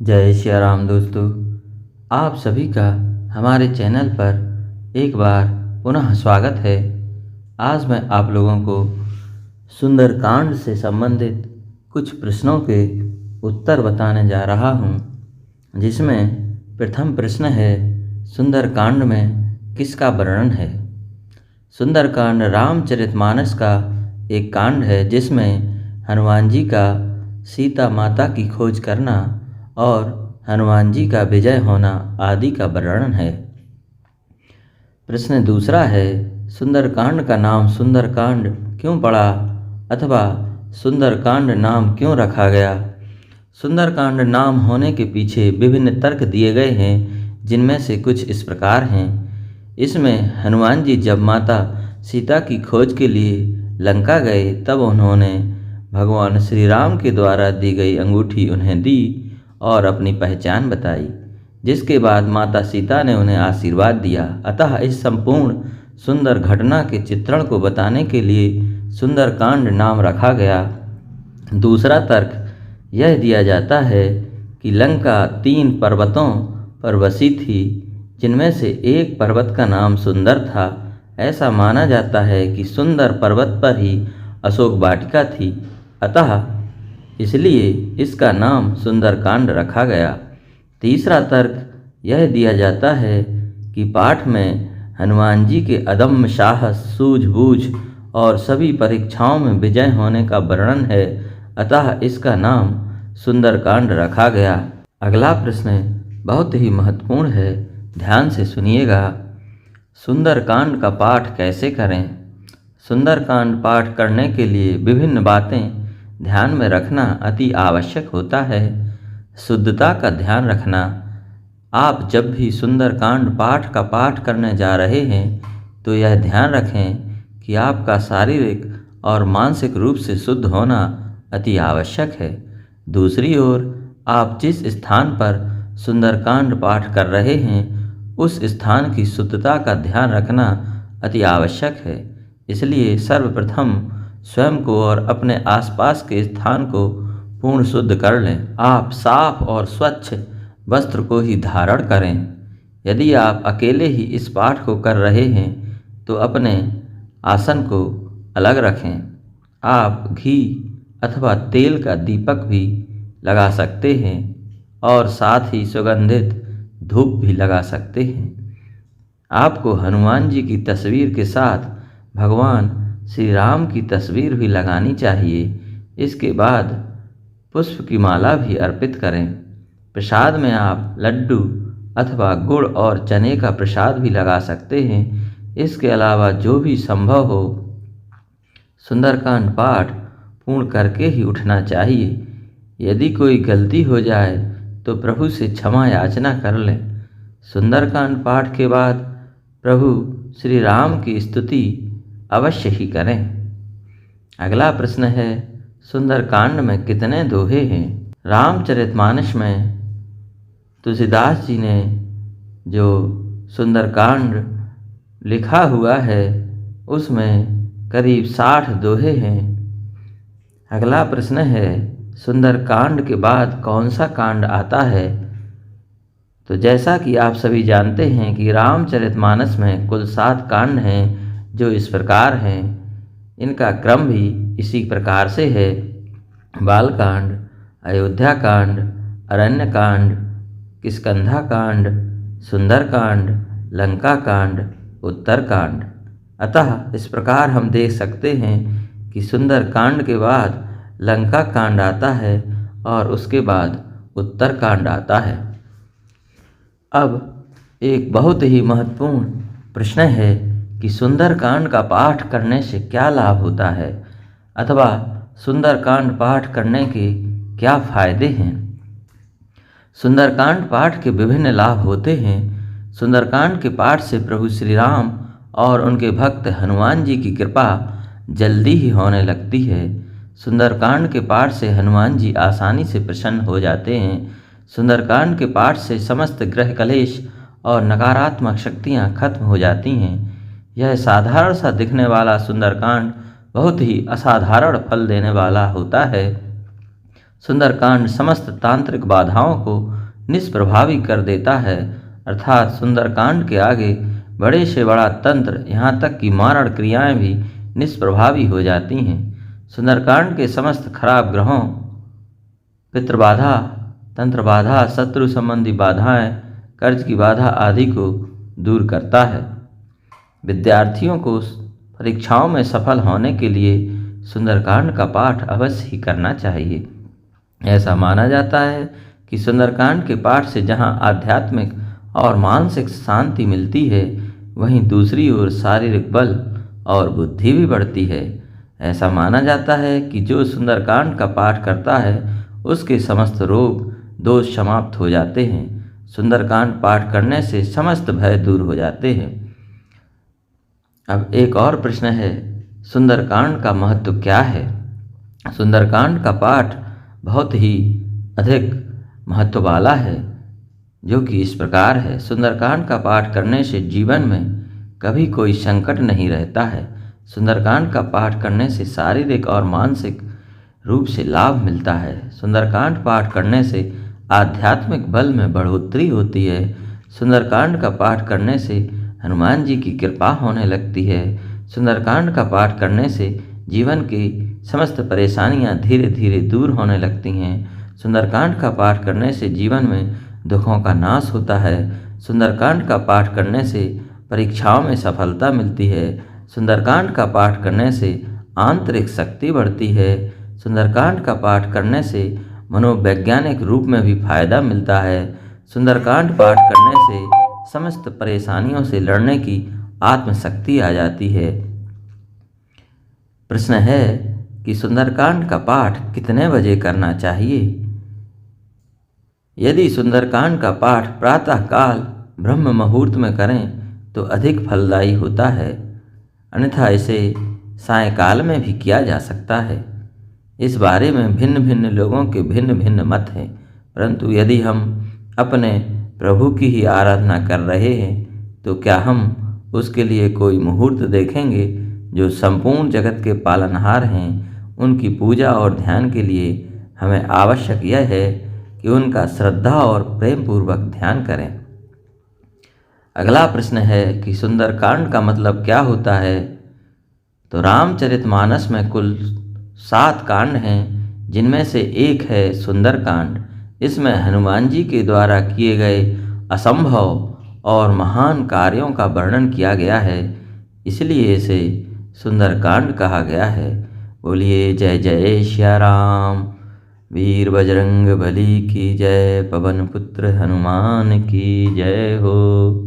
जय सिया राम दोस्तों। आप सभी का हमारे चैनल पर एक बार पुनः स्वागत है। आज मैं आप लोगों को सुंदरकांड से संबंधित कुछ प्रश्नों के उत्तर बताने जा रहा हूं, जिसमें प्रथम प्रश्न है, सुंदरकांड में किसका वर्णन है। सुंदरकांड रामचरितमानस का एक कांड है जिसमें हनुमान जी का सीता माता की खोज करना और हनुमान जी का विजय होना आदि का वर्णन है। प्रश्न दूसरा है, सुंदरकांड का नाम सुंदरकांड क्यों पड़ा अथवा सुंदरकांड नाम क्यों रखा गया। सुंदरकांड नाम होने के पीछे विभिन्न तर्क दिए गए हैं, जिनमें से कुछ इस प्रकार हैं। इसमें हनुमान जी जब माता सीता की खोज के लिए लंका गए, तब उन्होंने भगवान श्री राम के द्वारा दी गई अंगूठी उन्हें दी और अपनी पहचान बताई, जिसके बाद माता सीता ने उन्हें आशीर्वाद दिया। अतः इस संपूर्ण सुंदर घटना के चित्रण को बताने के लिए सुंदरकांड नाम रखा गया। दूसरा तर्क यह दिया जाता है कि लंका 3 पर्वतों पर बसी थी, जिनमें से एक पर्वत का नाम सुंदर था। ऐसा माना जाता है कि सुंदर पर्वत पर ही अशोक वाटिका थी, अतः इसलिए इसका नाम सुंदरकांड रखा गया। तीसरा तर्क यह दिया जाता है कि पाठ में हनुमान जी के अदम्य साहस, सूझबूझ और सभी परीक्षाओं में विजय होने का वर्णन है, अतः इसका नाम सुंदरकांड रखा गया। अगला प्रश्न बहुत ही महत्वपूर्ण है, ध्यान से सुनिएगा। सुंदरकांड का पाठ कैसे करें। सुंदरकांड पाठ करने के लिए विभिन्न बातें ध्यान में रखना अति आवश्यक होता है। शुद्धता का ध्यान रखना। आप जब भी सुंदरकांड पाठ का पाठ करने जा रहे हैं तो यह ध्यान रखें कि आपका शारीरिक और मानसिक रूप से शुद्ध होना अति आवश्यक है। दूसरी ओर आप जिस स्थान पर सुंदरकांड पाठ कर रहे हैं उस स्थान की शुद्धता का ध्यान रखना अति आवश्यक है। इसलिए सर्वप्रथम स्वयं को और अपने आसपास के स्थान को पूर्ण शुद्ध कर लें। आप साफ और स्वच्छ वस्त्र को ही धारण करें। यदि आप अकेले ही इस पाठ को कर रहे हैं तो अपने आसन को अलग रखें। आप घी अथवा तेल का दीपक भी लगा सकते हैं और साथ ही सुगंधित धूप भी लगा सकते हैं। आपको हनुमान जी की तस्वीर के साथ भगवान श्री राम की तस्वीर भी लगानी चाहिए। इसके बाद पुष्प की माला भी अर्पित करें। प्रसाद में आप लड्डू अथवा गुड़ और चने का प्रसाद भी लगा सकते हैं। इसके अलावा जो भी संभव हो सुंदरकांड पाठ पूर्ण करके ही उठना चाहिए। यदि कोई गलती हो जाए तो प्रभु से क्षमा याचना कर लें। सुंदरकांड पाठ के बाद प्रभु श्री राम की स्तुति अवश्य ही करें। अगला प्रश्न है, सुंदरकांड में कितने दोहे हैं। रामचरितमानस में तुलसीदास जी ने जो सुंदरकांड लिखा हुआ है उसमें करीब 60 दोहे हैं। अगला प्रश्न है, सुंदरकांड के बाद कौन सा कांड आता है। तो जैसा कि आप सभी जानते हैं कि रामचरितमानस में कुल 7 कांड हैं, जो इस प्रकार हैं। इनका क्रम भी इसी प्रकार से है, बालकांड, अयोध्या कांड, अरण्य कांड, किष्किंधा कांड, सुंदरकांड, लंका कांड, उत्तरकांड। अतः इस प्रकार हम देख सकते हैं कि सुंदरकांड के बाद लंका कांड आता है और उसके बाद उत्तरकांड आता है। अब एक बहुत ही महत्वपूर्ण प्रश्न है कि सुंदरकांड का पाठ करने से क्या लाभ होता है अथवा सुंदरकांड पाठ करने के क्या फायदे हैं। सुंदरकांड पाठ के विभिन्न लाभ होते हैं। सुंदरकांड के पाठ से प्रभु श्री राम और उनके भक्त हनुमान जी की कृपा जल्दी ही होने लगती है। सुंदरकांड के पाठ से हनुमान जी आसानी से प्रसन्न हो जाते हैं। सुंदरकांड के पाठ से समस्त ग्रह कलेश और नकारात्मक शक्तियाँ खत्म हो जाती हैं। यह साधारण सा दिखने वाला सुंदरकांड बहुत ही असाधारण फल देने वाला होता है। सुंदरकांड समस्त तांत्रिक बाधाओं को निष्प्रभावी कर देता है, अर्थात सुंदरकांड के आगे बड़े से बड़ा तंत्र, यहाँ तक कि मारण क्रियाएं भी निष्प्रभावी हो जाती हैं। सुंदरकांड के समस्त खराब ग्रहों, पितृबाधा, तंत्र बाधा, शत्रु संबंधी बाधाएं, कर्ज की बाधा आदि को दूर करता है। विद्यार्थियों को परीक्षाओं में सफल होने के लिए सुंदरकांड का पाठ अवश्य ही करना चाहिए। ऐसा माना जाता है कि सुंदरकांड के पाठ से जहां आध्यात्मिक और मानसिक शांति मिलती है, वहीं दूसरी ओर शारीरिक बल और बुद्धि भी बढ़ती है। ऐसा माना जाता है कि जो सुंदरकांड का पाठ करता है उसके समस्त रोग दोष समाप्त हो जाते हैं। सुंदरकांड पाठ करने से समस्त भय दूर हो जाते हैं। अब एक और प्रश्न है, सुंदरकांड का महत्व क्या है? सुंदरकांड का पाठ बहुत ही अधिक महत्व वाला है, जो कि इस प्रकार है। सुंदरकांड का पाठ करने से जीवन में कभी कोई संकट नहीं रहता है। सुंदरकांड का पाठ करने से शारीरिक और मानसिक रूप से लाभ मिलता है। सुंदरकांड पाठ करने से आध्यात्मिक बल में बढ़ोतरी होती है। सुंदरकांड का पाठ करने से हनुमान जी की कृपा होने लगती है। सुंदरकांड का पाठ करने से जीवन की समस्त परेशानियां धीरे धीरे दूर होने लगती हैं। सुंदरकांड का पाठ करने से जीवन में दुखों का नाश होता है। सुंदरकांड का पाठ करने से परीक्षाओं में सफलता मिलती है। सुंदरकांड का पाठ करने से आंतरिक शक्ति बढ़ती है। सुंदरकांड का पाठ करने से मनोवैज्ञानिक रूप में भी फायदा मिलता है। सुंदरकांड पाठ करने से समस्त परेशानियों से लड़ने की आत्मशक्ति आ जाती है। प्रश्न है कि सुंदरकांड का पाठ कितने बजे करना चाहिए? यदि सुंदरकांड का पाठ प्रातः काल ब्रह्म मुहूर्त में करें तो अधिक फलदायी होता है, अन्यथा इसे सायंकाल में भी किया जा सकता है। इस बारे में भिन्न भिन्न लोगों के भिन्न भिन्न मत हैं, परंतु यदि हम अपने प्रभु की ही आराधना कर रहे हैं तो क्या हम उसके लिए कोई मुहूर्त देखेंगे? जो संपूर्ण जगत के पालनहार हैं, उनकी पूजा और ध्यान के लिए हमें आवश्यक यह है कि उनका श्रद्धा और प्रेम पूर्वक ध्यान करें। अगला प्रश्न है कि सुंदरकांड का मतलब क्या होता है? तो रामचरितमानस में कुल 7 कांड हैं, जिनमें से एक है सुंदरकांड। इसमें हनुमान जी के द्वारा किए गए असंभव और महान कार्यों का वर्णन किया गया है, इसलिए इसे सुंदरकांड कहा गया है। बोलिए जय जय श्या राम। वीर बजरंग बली की जय। पवन पुत्र हनुमान की जय हो।